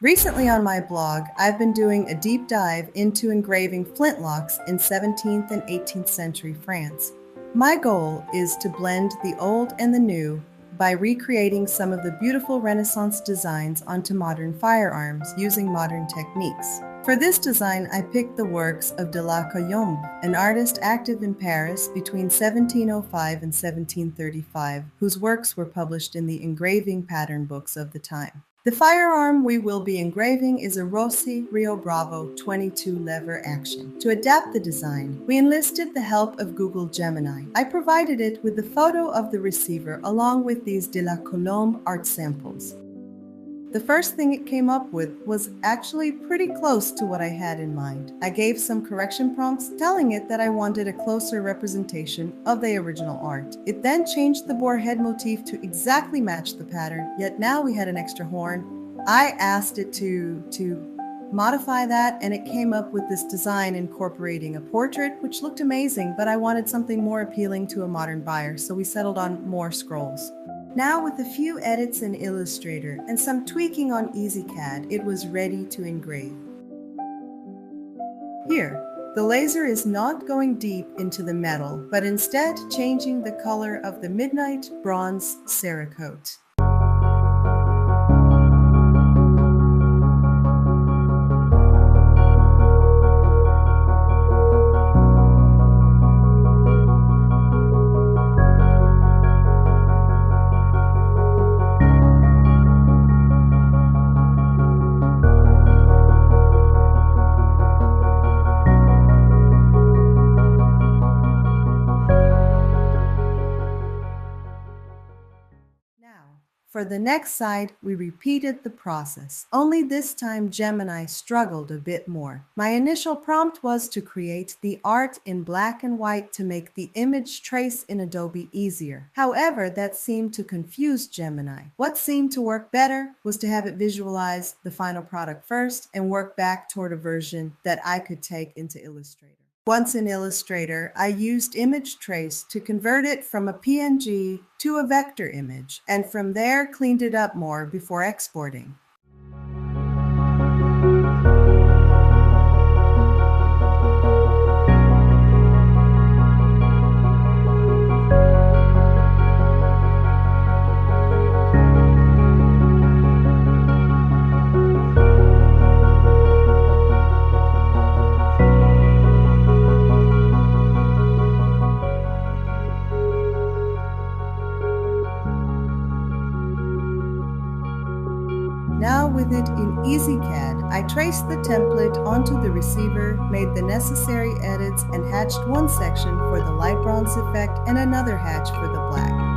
Recently on my blog, I've been doing a deep dive into engraving flintlocks in 17th and 18th century France. My goal is to blend the old and the new by recreating some of the beautiful Renaissance designs onto modern firearms using modern techniques. For this design, I picked the works of de la Collombe, an artist active in Paris between 1705 and 1735, whose works were published in the engraving pattern books of the time. The firearm we will be engraving is a Rossi Rio Bravo 22 lever action. To adapt the design, we enlisted the help of Google Gemini. I provided it with the photo of the receiver along with these de la Collombe art samples. The first thing it came up with was actually pretty close to what I had in mind. I gave some correction prompts telling it that I wanted a closer representation of the original art. It then changed the boar head motif to exactly match the pattern, yet now we had an extra horn. I asked it to modify that, and it came up with this design incorporating a portrait, which looked amazing, but I wanted something more appealing to a modern buyer, so we settled on more scrolls. Now, with a few edits in Illustrator and some tweaking on EZCAD, it was ready to engrave. Here, the laser is not going deep into the metal, but instead changing the color of the midnight bronze Cerakote. For the next side, we repeated the process, only this time Gemini struggled a bit more. My initial prompt was to create the art in black and white to make the image trace in Adobe easier. However, that seemed to confuse Gemini. What seemed to work better was to have it visualize the final product first and work back toward a version that I could take into Illustrator. Once in Illustrator, I used image trace to convert it from a PNG to a vector image, and from there cleaned it up more before exporting. Now with it in EZCAD, I traced the template onto the receiver, made the necessary edits, and hatched one section for the light bronze effect and another hatch for the black.